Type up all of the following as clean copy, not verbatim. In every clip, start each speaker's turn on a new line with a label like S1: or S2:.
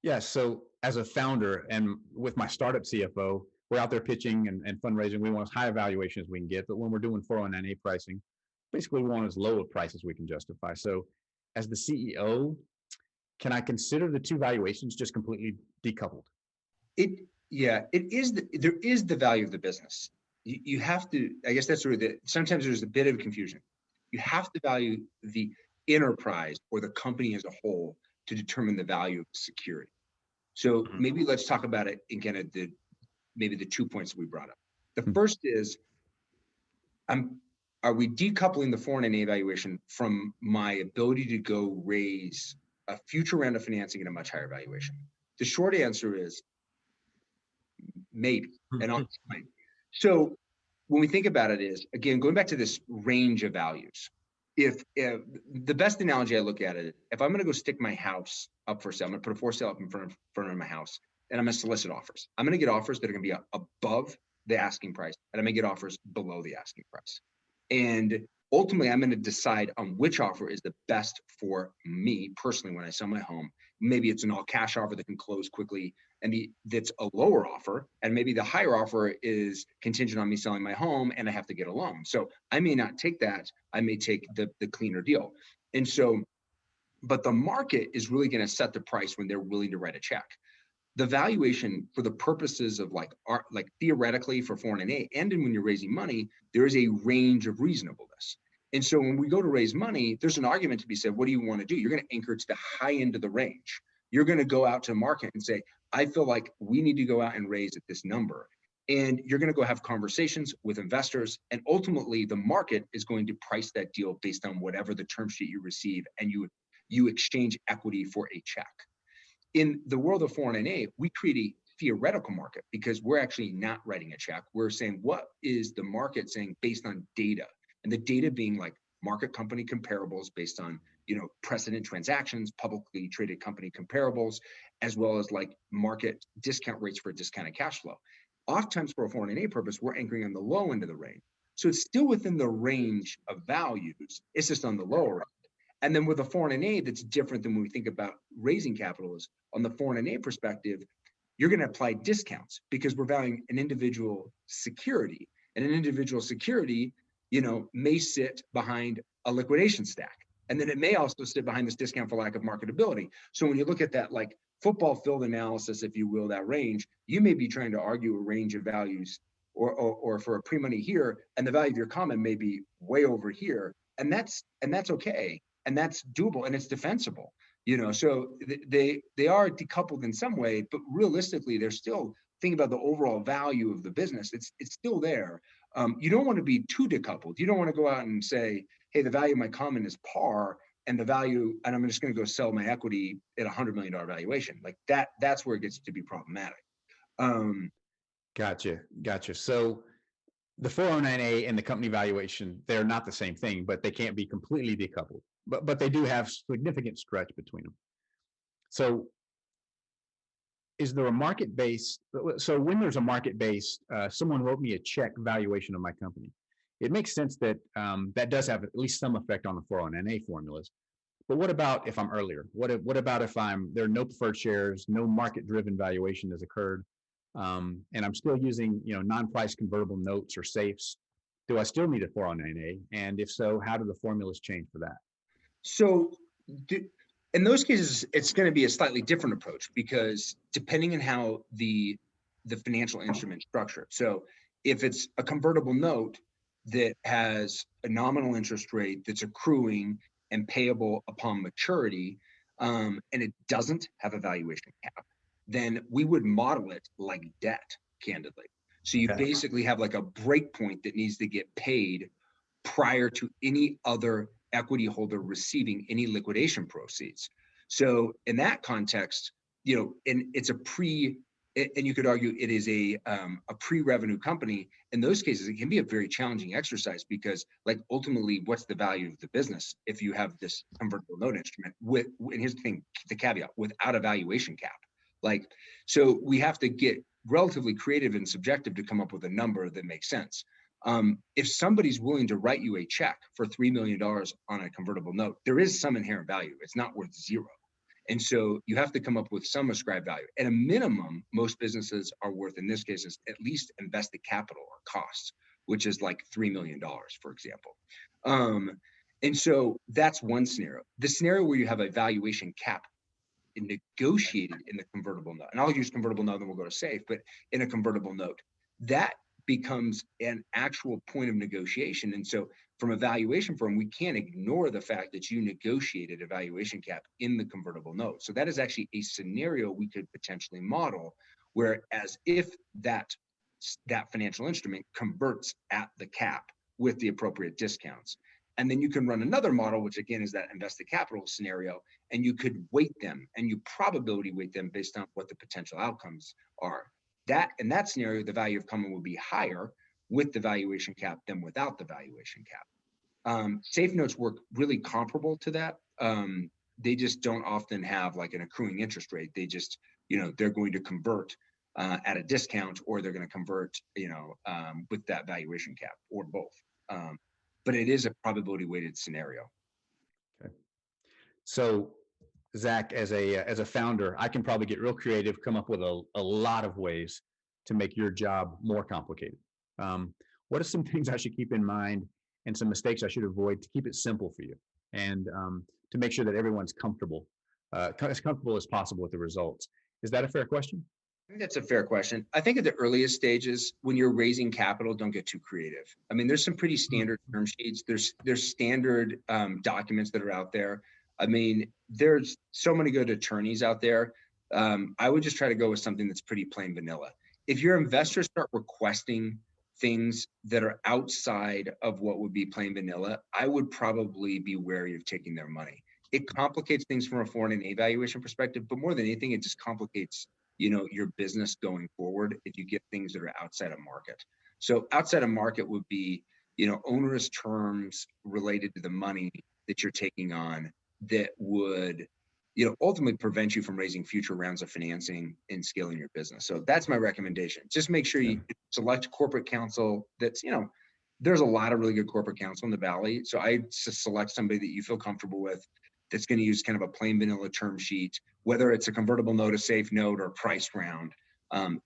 S1: Yeah. So as a founder and with my startup CFO, we're out there pitching and fundraising. We want as high a valuation as we can get. But when we're doing 409A pricing, basically we want as low a price as we can justify. So as the CEO, can I consider the two valuations just completely decoupled?
S2: There is the value of the business. You have to, I guess that's sort of sometimes there's a bit of confusion. You have to value the enterprise or the company as a whole to determine the value of the security. So maybe let's talk about it again at maybe the 2 points we brought up. The first is, are we decoupling the 409A valuation from my ability to go raise a future round of financing at a much higher valuation? The short answer is maybe, and I'll explain. So when we think about it is, again, going back to this range of values, if the best analogy I look at it, if I'm going to go stick my house up for sale, I'm going to put a for sale up in front of my house, and I'm going to solicit offers. I'm going to get offers that are going to be above the asking price, and I'm going to get offers below the asking price. And ultimately, I'm going to decide on which offer is the best for me personally when I sell my home. Maybe it's an all cash offer that can close quickly, and that's a lower offer. And maybe the higher offer is contingent on me selling my home and I have to get a loan. So I may not take that. I may take the cleaner deal. And so, but the market is really going to set the price when they're willing to write a check. The valuation for the purposes of like theoretically for 409A and when you're raising money, there is a range of reasonableness. And so when we go to raise money, there's an argument to be said, what do you want to do? You're going to anchor to the high end of the range. You're going to go out to the market and say, I feel like we need to go out and raise at this number. And you're going to go have conversations with investors. And ultimately, the market is going to price that deal based on whatever the term sheet you receive. And you exchange equity for a check. In the world of 409A, we create a theoretical market because we're actually not writing a check. We're saying, what is the market saying based on data? And the data being like market company comparables based on, precedent transactions, publicly traded company comparables, as well as like market discount rates for discounted cash flow. Oftentimes for a 409A purpose, we're anchoring on the low end of the range. So it's still within the range of values. It's just on the lower end. And then with a 409A, that's different than when we think about raising capital is on the 409A perspective, you're going to apply discounts because we're valuing an individual security. And an individual security, may sit behind a liquidation stack. And then it may also sit behind this discount for lack of marketability. So when you look at that like football field analysis, if you will, that range, you may be trying to argue a range of values or for a pre-money here, and the value of your common may be way over here. And that's okay. And that's doable and it's defensible, so they are decoupled in some way, but realistically, they're still thinking about the overall value of the business. It's still there. You don't want to be too decoupled. You don't want to go out and say, hey, the value of my common is par and I'm just going to go sell my equity at $100 million valuation. Like that's where it gets to be problematic.
S1: Gotcha. So the 409A and the company valuation, they're not the same thing, but they can't be completely decoupled. But they do have significant stretch between them. So is there a market-based, so when there's a market-based, someone wrote me a check valuation of my company. It makes sense that that does have at least some effect on the 409A formulas. But what about if I'm earlier? What about if there are no preferred shares, no market-driven valuation has occurred, and I'm still using non-price convertible notes or safes? Do I still need a 409A? And if so, how do the formulas change for that?
S2: So in those cases, it's going to be a slightly different approach because depending on how the financial instrument structured. So if it's a convertible note that has a nominal interest rate that's accruing and payable upon maturity, and it doesn't have a valuation cap, then we would model it like debt, candidly. So you basically have like a break point that needs to get paid prior to any other equity holder receiving any liquidation proceeds. So in that context, and it's and you could argue it is a pre-revenue company. In those cases, it can be a very challenging exercise because like ultimately, what's the value of the business if you have this convertible note instrument and here's the thing, the caveat, without a valuation cap. Like, so we have to get relatively creative and subjective to come up with a number that makes sense. If somebody's willing to write you a check for $3 million on a convertible note, there is some inherent value. It's not worth zero. And so you have to come up with some ascribed value. At a minimum, most businesses are worth, in this case, is at least invested capital or costs, which is like $3 million, for example. And so that's one scenario. The scenario where you have a valuation cap negotiated in the convertible note, and I'll use convertible note, then we'll go to safe, but in a convertible note, that becomes an actual point of negotiation. And so from a valuation firm, we can't ignore the fact that you negotiated a valuation cap in the convertible note. So that is actually a scenario we could potentially model, whereas if that financial instrument converts at the cap with the appropriate discounts. And then you can run another model, which again is that invested capital scenario, and you could weight them and you probability weight them based on what the potential outcomes are. That in that scenario, the value of common would be higher with the valuation cap than without the valuation cap. Safe notes work really comparable to that. They just don't often have like an accruing interest rate. They just, they're going to convert at a discount, or they're going to convert, with that valuation cap, or both. But it is a probability weighted scenario.
S1: Okay. So Zach, as a founder, I can probably get real creative, come up with a lot of ways to make your job more complicated. What are some things I should keep in mind and some mistakes I should avoid to keep it simple for you, and to make sure that everyone's comfortable, as comfortable as possible with the results? Is that a fair question?
S2: I think that's a fair question. I think at the earliest stages, when you're raising capital, don't get too creative. I mean, there's some pretty standard term sheets. There's standard documents that are out there. I mean, there's so many good attorneys out there. I would just try to go with something that's pretty plain vanilla. If your investors start requesting things that are outside of what would be plain vanilla, I would probably be wary of taking their money. It complicates things from a 401(a) valuation perspective, but more than anything, it just complicates your business going forward if you get things that are outside of market. So outside of market would be, onerous terms related to the money that you're taking on that would, ultimately prevent you from raising future rounds of financing and scaling your business. So that's my recommendation. Just make sure you select corporate counsel that's, there's a lot of really good corporate counsel in the Valley. So I just select somebody that you feel comfortable with, that's going to use kind of a plain vanilla term sheet, whether it's a convertible note, a safe note, or priced round.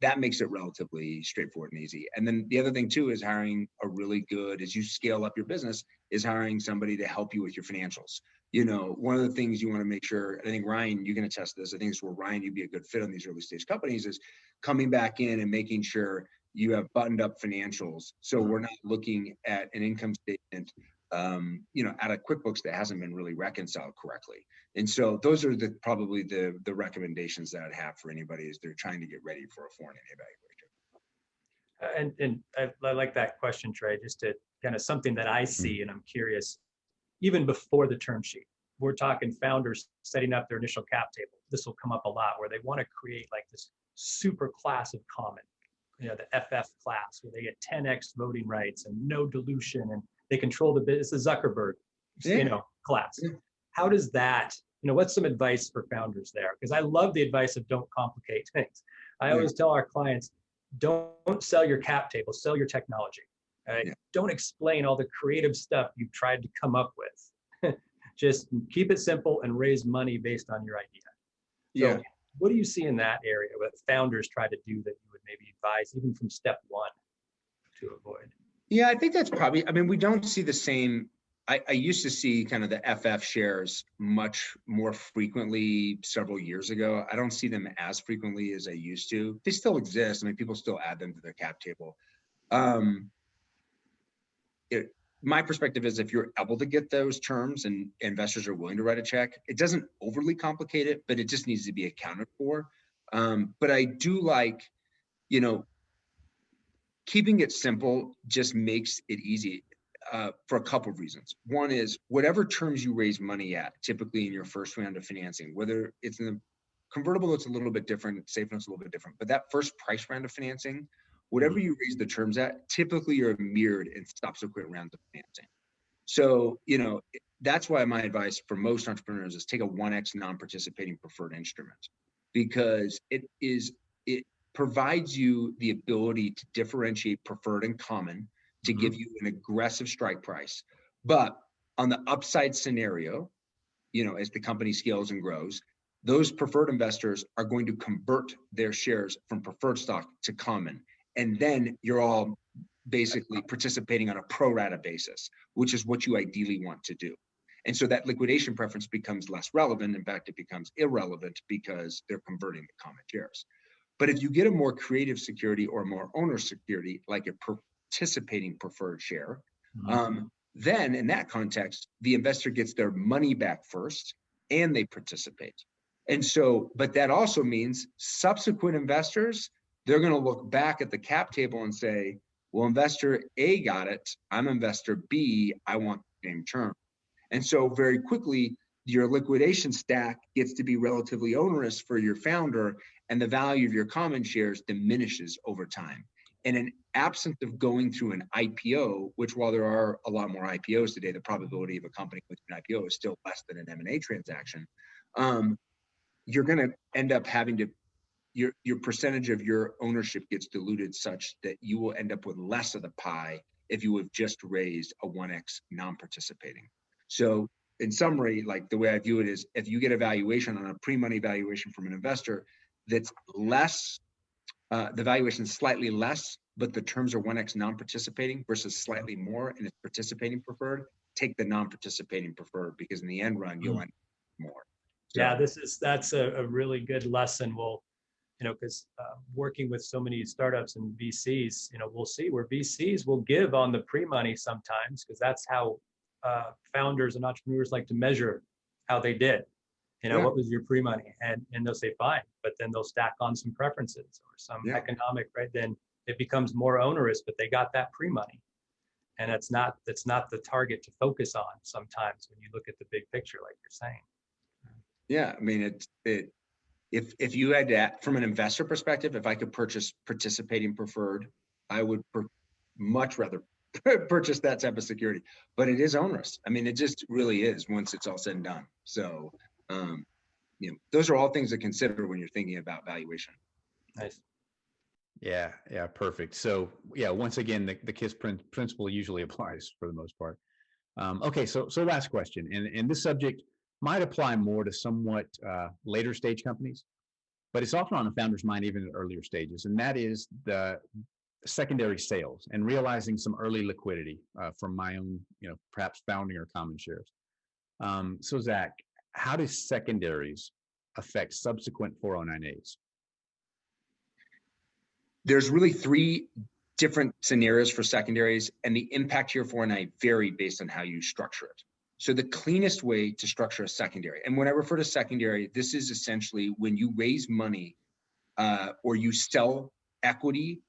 S2: That makes it relatively straightforward and easy. And then the other thing too is hiring a really good, as you scale up your business, is hiring somebody to help you with your financials. One of the things you want to make sure, I think Ryan, you can attest to this, I think it's where Ryan, you'd be a good fit on these early stage companies, is coming back in and making sure you have buttoned up financials. So we're not looking at an income statement out of QuickBooks that hasn't been really reconciled correctly. And so those are probably the recommendations that I'd have for anybody as they're trying to get ready for a 401(a) evaluation.
S3: And I like that question, Trae, just to kind of something that I see, and I'm curious, even before the term sheet, we're talking founders setting up their initial cap table. This will come up a lot, where they want to create like this super class of common, the FF class, where they get 10x voting rights and no dilution, and they control the business, the Zuckerberg, class. Yeah. How does that, what's some advice for founders there? Because I love the advice of don't complicate things. I always tell our clients, don't sell your cap table, sell your technology. Right? Yeah. Don't explain all the creative stuff you've tried to come up with. Just keep it simple and raise money based on your idea. So what do you see in that area, what founders try to do that you would maybe advise even from step one to avoid?
S2: Yeah, I think that's probably, we don't see the same. I used to see kind of the FF shares much more frequently several years ago. I don't see them as frequently as I used to. They still exist. People still add them to their cap table. My perspective is, if you're able to get those terms and investors are willing to write a check, it doesn't overly complicate it, but it just needs to be accounted for. But I do like, keeping it simple just makes it easy for a couple of reasons. One is, whatever terms you raise money at, typically in your first round of financing, whether it's in the convertible, it's a little bit different, safe note's a little bit different, but that first price round of financing, whatever you raise the terms at, typically you're mirrored in subsequent rounds of financing. So, that's why my advice for most entrepreneurs is take a 1x non-participating preferred instrument, because it provides you the ability to differentiate preferred and common to give you an aggressive strike price. But on the upside scenario, as the company scales and grows, those preferred investors are going to convert their shares from preferred stock to common. And then you're all basically participating on a pro rata basis, which is what you ideally want to do. And so that liquidation preference becomes less relevant. In fact, it becomes irrelevant because they're converting the common shares. But if you get a more creative security or a more owner security, like a participating preferred share, then in that context, the investor gets their money back first and they participate. And so, but that also means subsequent investors, they're going to look back at the cap table and say, well, investor A got it, I'm investor B, I want the same term. And so very quickly, your liquidation stack gets to be relatively onerous for your founder, and the value of your common shares diminishes over time. And in absence of going through an IPO, which while there are a lot more IPOs today, the probability of a company with an IPO is still less than an M&A transaction. You're going to end up having to, your percentage of your ownership gets diluted such that you will end up with less of the pie if you have just raised a 1x non-participating. So in summary, like the way I view it is, if you get a valuation on a pre-money valuation from an investor that's less, the valuation is slightly less, but the terms are 1x non-participating versus slightly more and it's participating preferred, take the non-participating preferred, because in the end run, you'll end up more. So,
S3: yeah, that's a really good lesson. We'll, because working with so many startups and VCs, we'll see where VCs will give on the pre-money sometimes, because that's how founders and entrepreneurs like to measure how they did. What was your pre-money? And they'll say, fine, but then they'll stack on some preferences or some economic, right? Then it becomes more onerous, but they got that pre-money. And that's not the target to focus on sometimes when you look at the big picture, like you're saying.
S2: Yeah, I mean, if you had that from an investor perspective, if I could purchase participating preferred, I would much rather purchase that type of security, but it is onerous. I mean, it just really is once it's all said and done. So, those are all things to consider when you're thinking about valuation.
S3: Nice.
S1: Yeah, perfect. So yeah, once again, the KISS principle usually applies for the most part. Okay, so last question, and this subject might apply more to somewhat later stage companies, but it's often on the founder's mind even at earlier stages, and that is the secondary sales and realizing some early liquidity from my own, perhaps founding or common shares. So Zach, how do secondaries affect subsequent 409As?
S2: There's really three different scenarios for secondaries, and the impact here for 409 vary based on how you structure it. So the cleanest way to structure a secondary, and when I refer to secondary, this is essentially when you raise money or you sell equity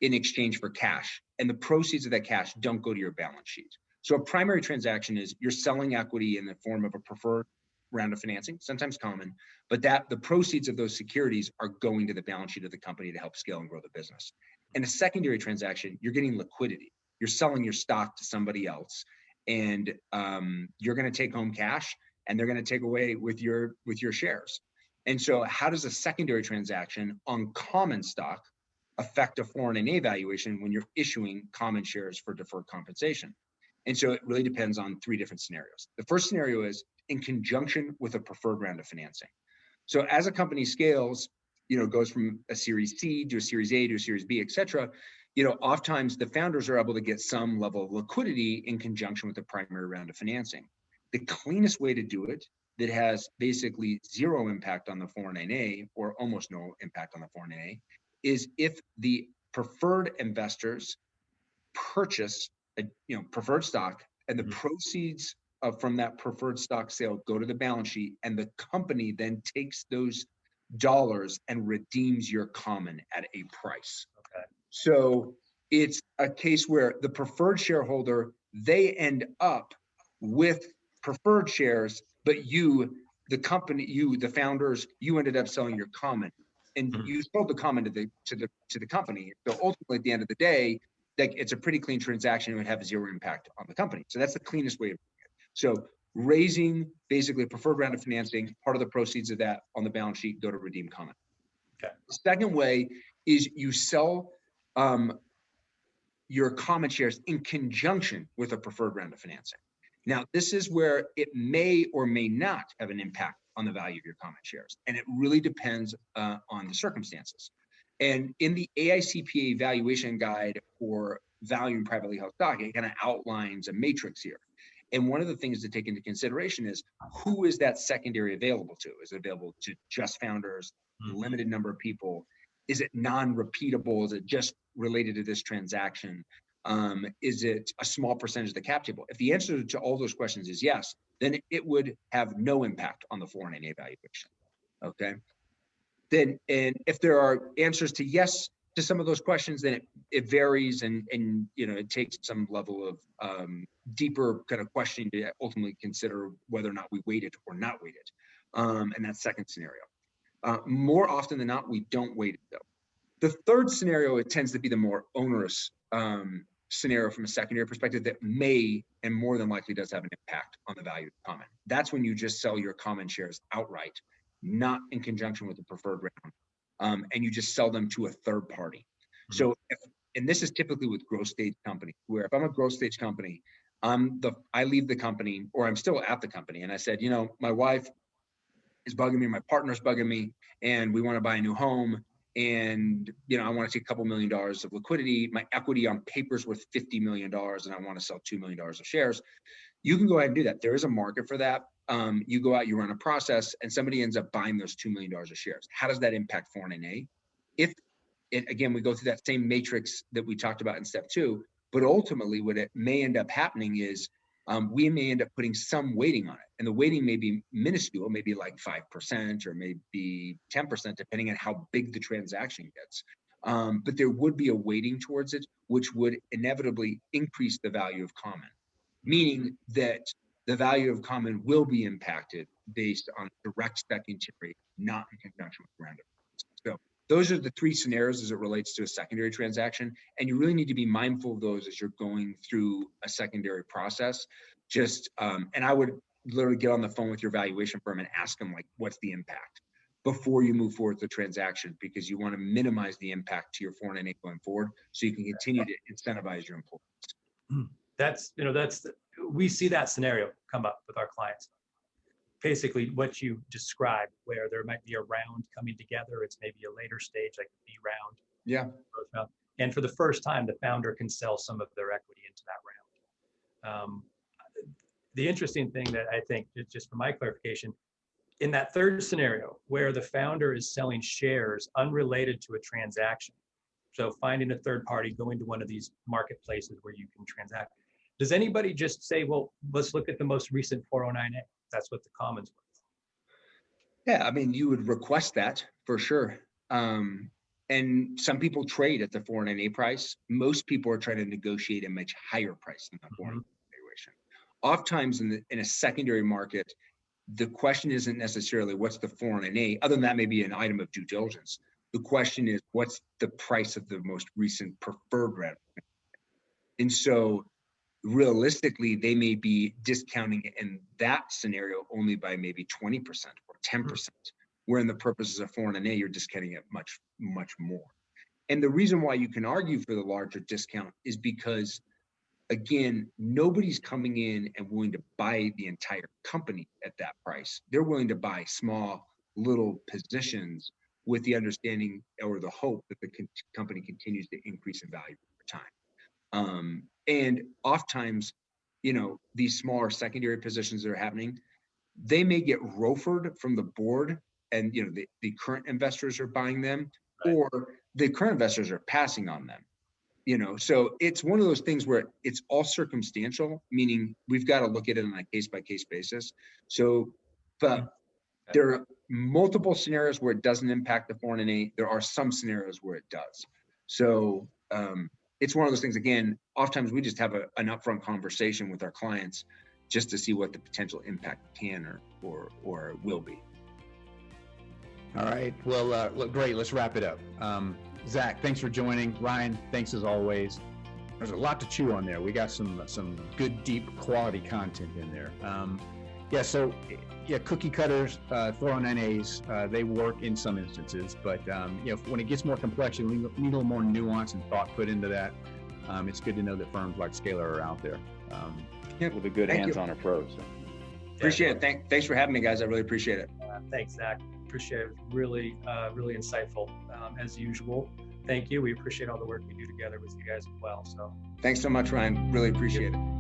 S2: in exchange for cash, and the proceeds of that cash don't go to your balance sheet. So a primary transaction is you're selling equity in the form of a preferred round of financing, sometimes common, but that the proceeds of those securities are going to the balance sheet of the company to help scale and grow the business. In a secondary transaction, you're getting liquidity. You're selling your stock to somebody else, and you're going to take home cash, and they're going to take away with your shares. And so how does a secondary transaction on common stock affect a 409A valuation when you're issuing common shares for deferred compensation? And so it really depends on three different scenarios. The first scenario is in conjunction with a preferred round of financing. So as a company scales, goes from a Series C to a Series A to a Series B, et cetera, oftentimes the founders are able to get some level of liquidity in conjunction with the primary round of financing. The cleanest way to do it that has basically zero impact on the 409A or almost no impact on the 409A is if the preferred investors purchase preferred stock, and the proceeds from that preferred stock sale go to the balance sheet, and the company then takes those dollars and redeems your common at a price.
S3: Okay.
S2: So it's a case where the preferred shareholder, they end up with preferred shares, but you, the company, the founders, you ended up selling your common, and you sold the common to the company. So ultimately, at the end of the day, it's a pretty clean transaction. It would have zero impact on the company. So that's the cleanest way of doing it. So raising basically a preferred round of financing, part of the proceeds of that on the balance sheet go to redeem common.
S3: Okay.
S2: The second way is you sell your common shares in conjunction with a preferred round of financing. Now, this is where it may or may not have an impact on the value of your common shares. And it really depends on the circumstances. And in the AICPA valuation guide for valuing privately held stock, it kind of outlines a matrix here. And one of the things to take into consideration is, who is that secondary available to? Is it available to just founders, limited number of people? Is it non-repeatable? Is it just related to this transaction? Is it a small percentage of the cap table? If the answer to all those questions is yes, then it would have no impact on the 409A valuation. Okay. Then, and if there are answers to yes to some of those questions, then it varies, and it takes some level of deeper kind of questioning to ultimately consider whether or not we weight it or not weight it. And that second scenario. More often than not, we don't weight it though. The third scenario, it tends to be the more onerous scenario from a secondary perspective that may and more than likely does have an impact on the value of the common. That's when you just sell your common shares outright, not in conjunction with the preferred round, and you just sell them to a third party. So, and this is typically with growth stage companies, where if I'm a growth stage company, I leave the company, or I'm still at the company, and I said, my wife is bugging me, my partner's bugging me, and we want to buy a new home. And, I want to take a couple $1 million of liquidity. My equity on paper is worth $50 million, and I want to sell $2 million of shares. You can go ahead and do that. There is a market for that. You go out, you run a process, and somebody ends up buying those $2 million of shares. How does that impact 409A? Again, we go through that same matrix that we talked about in step 2, but ultimately what it may end up happening is we may end up putting some weighting on it. And the weighting may be minuscule, maybe like 5% or maybe 10%, depending on how big the transaction gets. But there would be a weighting towards it, which would inevitably increase the value of common, meaning that the value of common will be impacted based on direct secondary, not in conjunction with random. So those are the 3 scenarios as it relates to a secondary transaction. And you really need to be mindful of those as you're going through a secondary process. And I would literally get on the phone with your valuation firm and ask them, like, what's the impact before you move forward with the transaction, because you want to minimize the impact to your 409A going forward so you can continue to incentivize your employees.
S3: We see that scenario come up with our clients. Basically what you described, where there might be a round coming together, it's maybe a later stage, like the B round.
S2: Yeah.
S3: And for the first time, the founder can sell some of their equity into that round. The interesting thing that I think, just for my clarification, in that third scenario, where the founder is selling shares unrelated to a transaction, so finding a third party, going to one of these marketplaces where you can transact, does anybody just say, well, let's look at the most recent 409A? That's what the common's worth.
S2: Yeah, I mean, you would request that for sure. And some people trade at the 409A price. Most people are trying to negotiate a much higher price than the 409A valuation. Oftentimes in a secondary market, the question isn't necessarily what's the 409A, other than that may be an item of due diligence. The question is, what's the price of the most recent preferred round? And so realistically, they may be discounting it in that scenario only by maybe 20% or 10%, where in the purposes of 409A, you're discounting it much, much more. And the reason why you can argue for the larger discount is because, again, nobody's coming in and willing to buy the entire company at that price. They're willing to buy small, little positions with the understanding or the hope that the company continues to increase in value over time. And oftentimes, these smaller secondary positions that are happening, they may get ROFR'd from the board, and the current investors are buying them, right, or the current investors are passing on them. So it's one of those things where it's all circumstantial, meaning we've got to look at it on a case-by-case basis. So, but there are multiple scenarios where it doesn't impact the 409A. There are some scenarios where it does. So it's one of those things, again, oftentimes we just have an upfront conversation with our clients just to see what the potential impact can or will be.
S1: All right. Well, look, great. Let's wrap it up. Zach, thanks for joining. Ryan, thanks as always. There's a lot to chew on there. We got some good, deep, quality content in there. Cookie cutters, 409As, they work in some instances, but when it gets more complex, you need a little more nuance and thought put into that. It's good to know that firms like Scalar are out there
S4: with a good hands-on approach. So.
S2: Appreciate it. Thanks for having me, guys. I really appreciate it.
S3: Thanks, Zach. Appreciate it. It was really, really insightful as usual. Thank you. We appreciate all the work we do together with you guys as well. So
S2: Thanks so much, Ryan. Really appreciate it.